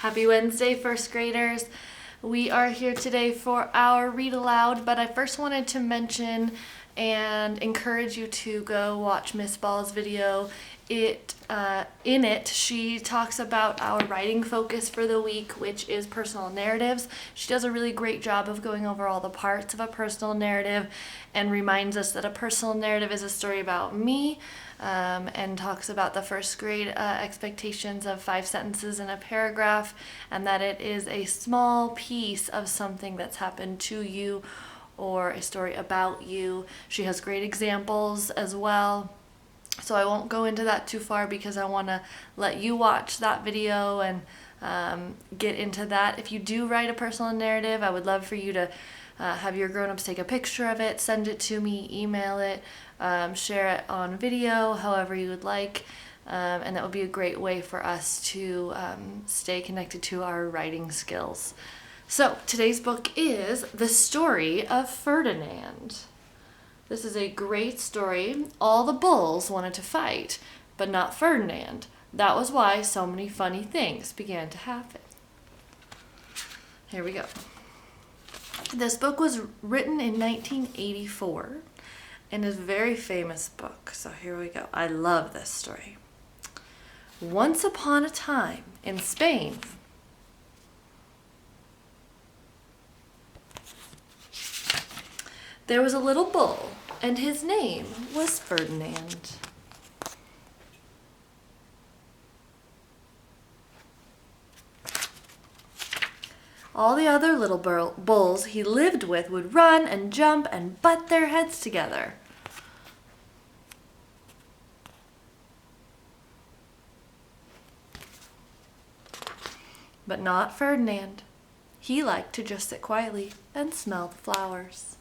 Happy Wednesday, first graders. We are here today for our read aloud, but I first wanted to mention and encourage you to go watch Miss Ball's video. In it, she talks about our writing focus for the week, which is personal narratives. She does a really great job of going over all the parts of a personal narrative and reminds us that a personal narrative is a story about me, and talks about the first grade expectations of 5 sentences in a paragraph, and that it is a small piece of something that's happened to you or a story about you. She has great examples as well. So I won't go into that too far because I want to let you watch that video and get into that. If you do write a personal narrative, I would love for you to have your grown-ups take a picture of it, send it to me, email it, share it on video, however you would like. And that would be a great way for us to stay connected to our writing skills. So today's book is The Story of Ferdinand. This is a great story. All the bulls wanted to fight, but not Ferdinand. That was why so many funny things began to happen. Here we go. This book was written in 1984 and is a very famous book. So here we go. I love this story. Once upon a time in Spain, there was a little bull, and his name was Ferdinand. All the other little bulls he lived with would run and jump and butt their heads together. But not Ferdinand. He liked to just sit quietly and smell the flowers.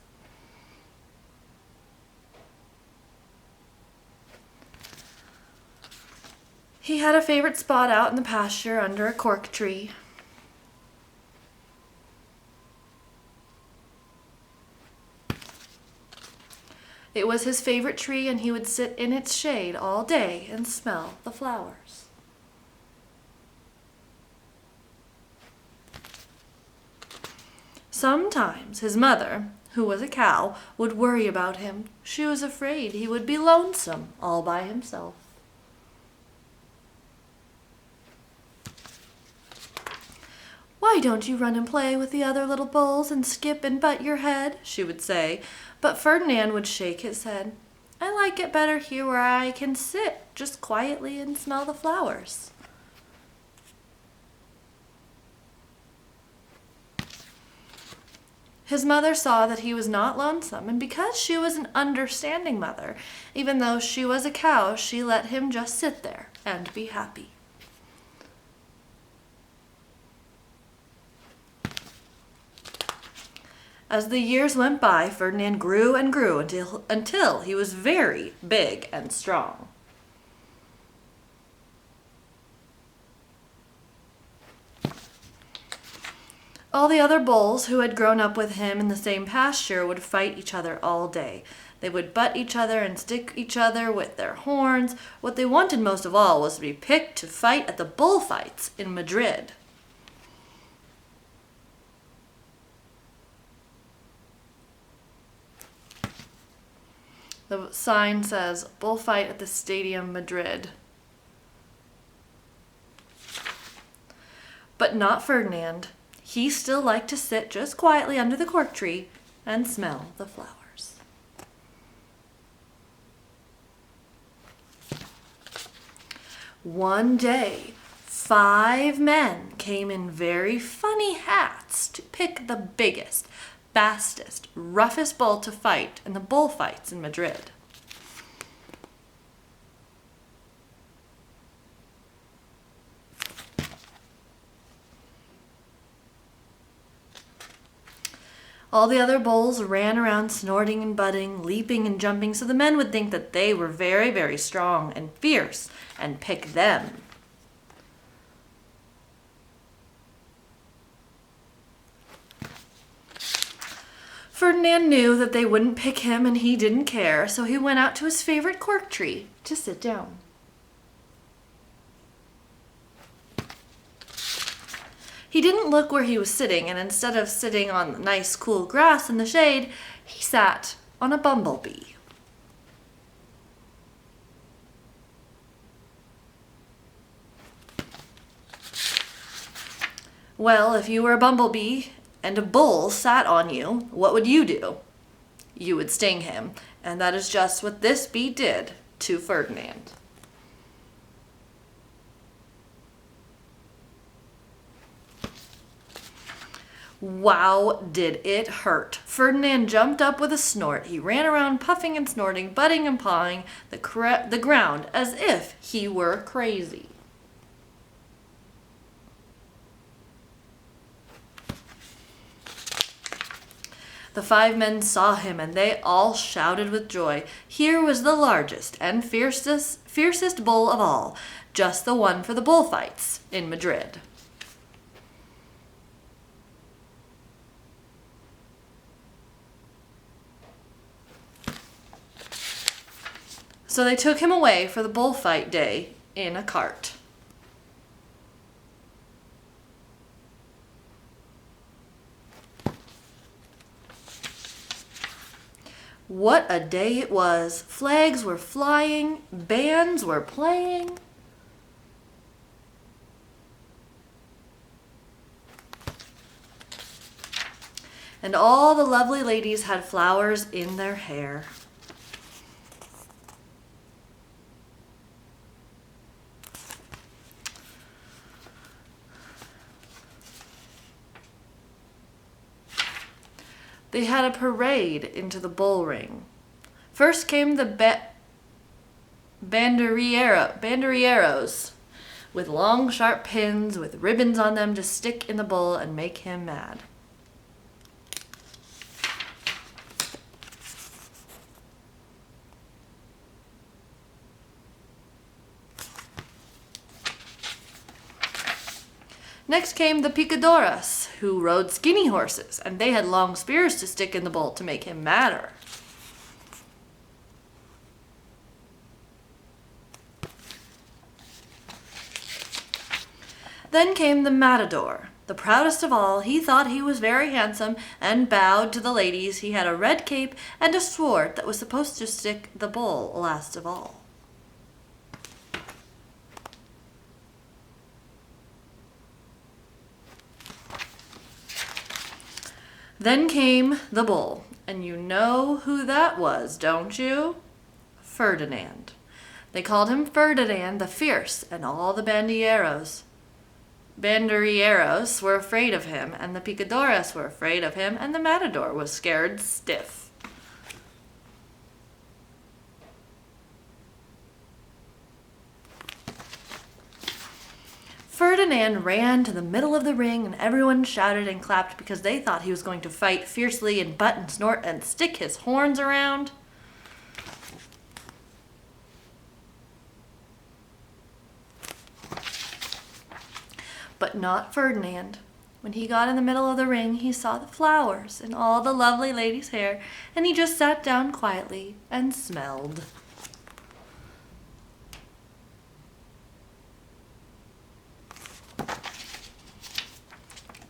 He had a favorite spot out in the pasture under a cork tree. It was his favorite tree, and he would sit in its shade all day and smell the flowers. Sometimes his mother, who was a cow, would worry about him. She was afraid he would be lonesome all by himself. "Why don't you run and play with the other little bulls and skip and butt your head?" she would say. But Ferdinand would shake his head. "I like it better here where I can sit just quietly and smell the flowers." His mother saw that he was not lonesome, and because she was an understanding mother, even though she was a cow, she let him just sit there and be happy. As the years went by, Ferdinand grew and grew until he was very big and strong. All the other bulls who had grown up with him in the same pasture would fight each other all day. They would butt each other and stick each other with their horns. What they wanted most of all was to be picked to fight at the bullfights in Madrid. The sign says, "Bullfight at the Stadium, Madrid." But not Ferdinand. He still liked to sit just quietly under the cork tree and smell the flowers. One day, 5 men came in very funny hats to pick the biggest, fastest, roughest bull to fight in the bullfights in Madrid. All the other bulls ran around snorting and butting, leaping and jumping, so the men would think that they were very, very strong and fierce and pick them. Ferdinand knew that they wouldn't pick him, and he didn't care, so he went out to his favorite cork tree to sit down. He didn't look where he was sitting, and instead of sitting on the nice cool grass in the shade, he sat on a bumblebee. Well, if you were a bumblebee and a bull sat on you, what would you do? You would sting him, and that is just what this bee did to Ferdinand. Wow, did it hurt. Ferdinand jumped up with a snort. He ran around puffing and snorting, butting and pawing the ground as if he were crazy. The 5 men saw him, and they all shouted with joy. Here was the largest and fiercest bull of all, just the one for the bullfights in Madrid. So they took him away for the bullfight day in a cart. What a day it was. Flags were flying, bands were playing. And all the lovely ladies had flowers in their hair. They had a parade into the bull ring. First came the banderilleros with long sharp pins with ribbons on them to stick in the bull and make him mad. Next came the picadores, who rode skinny horses, and they had long spears to stick in the bull to make him madder. Then came the matador. The proudest of all, he thought he was very handsome and bowed to the ladies. He had a red cape and a sword that was supposed to stick the bull last of all. Then came the bull, and you know who that was, don't you? Ferdinand. They called him Ferdinand the Fierce, and all the banderilleros were afraid of him, and the picadores were afraid of him, and the matador was scared stiff. Ferdinand ran to the middle of the ring, and everyone shouted and clapped because they thought he was going to fight fiercely and butt and snort and stick his horns around. But not Ferdinand. When he got in the middle of the ring, he saw the flowers in all the lovely ladies' hair, and he just sat down quietly and smelled.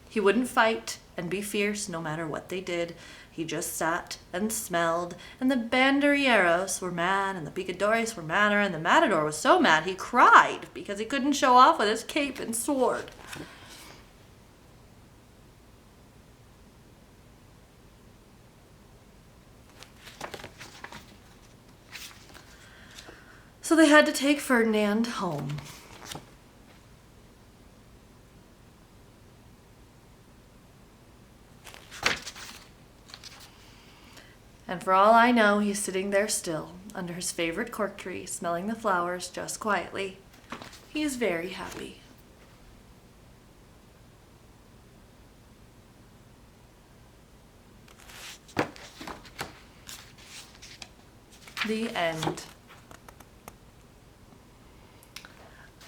He wouldn't fight and be fierce no matter what they did. He just sat and smelled, and the banderilleros were mad, and the picadores were madder, and the matador was so mad he cried because he couldn't show off with his cape and sword. So they had to take Ferdinand home. And for all I know, he's sitting there still, under his favorite cork tree, smelling the flowers just quietly. He is very happy. The end.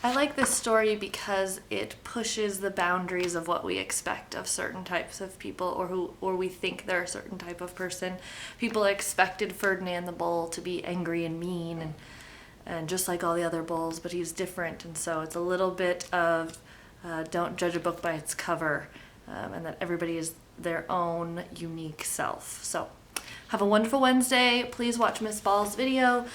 I like this story because it pushes the boundaries of what we expect of certain types of people, or we think they're a certain type of person. People expected Ferdinand the Bull to be angry and mean and just like all the other bulls, but he's different, and so it's a little bit of don't judge a book by its cover, and that everybody is their own unique self. So have a wonderful Wednesday. Please watch Miss Ball's video.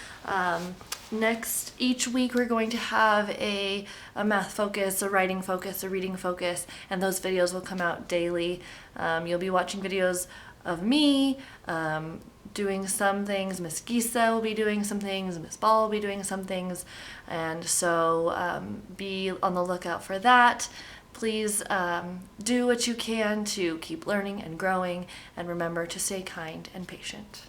Each week we're going to have a math focus, a writing focus, a reading focus, and those videos will come out daily. You'll be watching videos of me doing some things, Miss Gisa will be doing some things, Miss Ball will be doing some things, and so be on the lookout for that. Please do what you can to keep learning and growing, and remember to stay kind and patient.